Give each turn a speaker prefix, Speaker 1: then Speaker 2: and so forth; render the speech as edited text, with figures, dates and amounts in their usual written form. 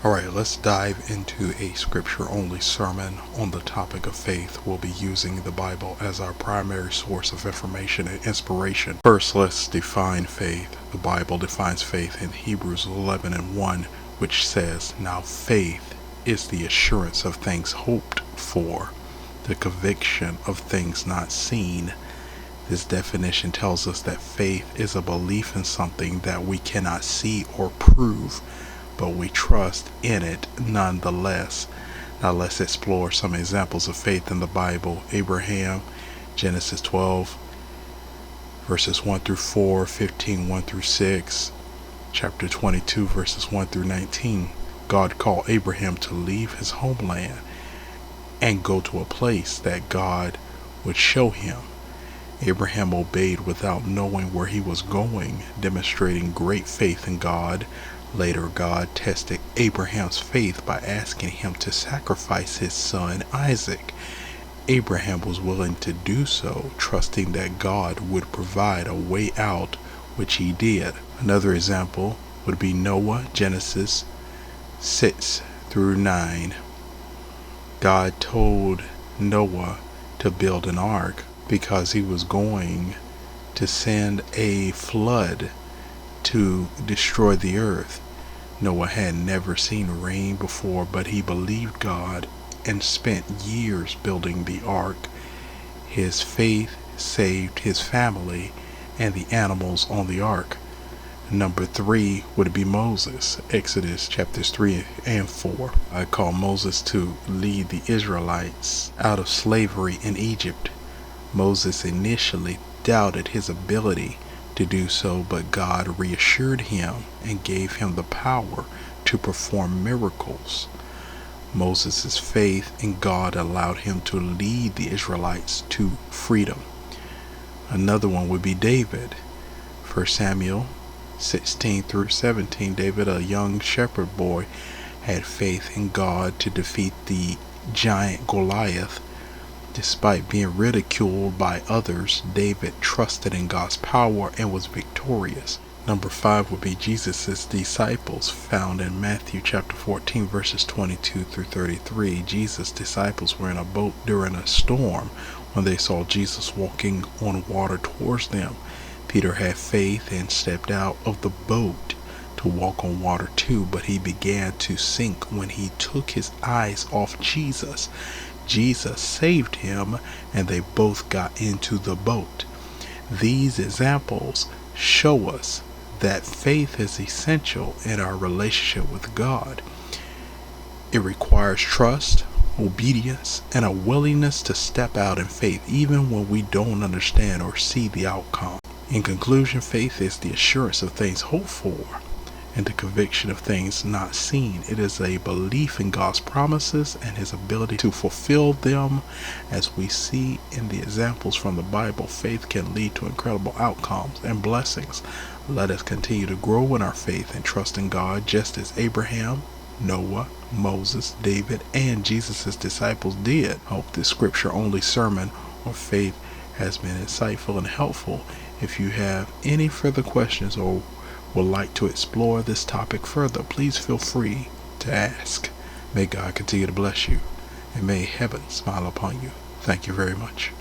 Speaker 1: Alright, let's dive into a scripture-only sermon on the topic of faith. We'll be using the Bible as our primary source of information and inspiration. First, let's define faith. The Bible defines faith in Hebrews 11:1, which says, "Now faith is the assurance of things hoped for, the conviction of things not seen." This definition tells us that faith is a belief in something that we cannot see or prove, but we trust in it nonetheless. Now let's explore some examples of faith in the Bible. Abraham, Genesis 12, verses 1 through 4, 15, 1 through 6, chapter 22, verses 1 through 19. God called Abraham to leave his homeland and go to a place that God would show him. Abraham obeyed without knowing where he was going, demonstrating great faith in God. Later, God tested Abraham's faith by asking him to sacrifice his son Isaac. Abraham was willing to do so, trusting that God would provide a way out, which he did. Another example would be Noah, Genesis 6 through 9. God told Noah to build an ark because he was going to send a flood to destroy the earth. Noah had never seen rain before, but he believed God and spent years building the ark. His faith saved his family and the animals on the ark. Number 3 would be Moses. Exodus chapters 3 and 4. I call Moses to lead the Israelites out of slavery in Egypt. Moses initially doubted his ability to do so, but God reassured him and gave him the power to perform miracles. Moses' faith in God allowed him to lead the Israelites to freedom. Another one would be David. 1 Samuel 16 through 17. David, a young shepherd boy, had faith in God to defeat the giant Goliath. Despite being ridiculed by others, David trusted in God's power and was victorious. Number 5 would be Jesus' disciples, found in Matthew chapter 14, verses 22 through 33. Jesus' disciples were in a boat during a storm when they saw Jesus walking on water towards them. Peter had faith and stepped out of the boat to walk on water too, but he began to sink when he took his eyes off Jesus. Jesus saved him, and they both got into the boat. These examples show us that faith is essential in our relationship with God. It requires trust, obedience, and a willingness to step out in faith, even when we don't understand or see the outcome. In conclusion, faith is the assurance of things hoped for and the conviction of things not seen. It is a belief in God's promises and his ability to fulfill them. As we see in the examples from the Bible, faith can lead to incredible outcomes and blessings. Let us continue to grow in our faith and trust in God, just as Abraham, Noah, Moses, David, and Jesus' disciples did. I hope this scripture-only sermon on faith has been insightful and helpful. If you have any further questions or would like to explore this topic further, please feel free to ask. May God continue to bless you, and may heaven smile upon you. Thank you very much.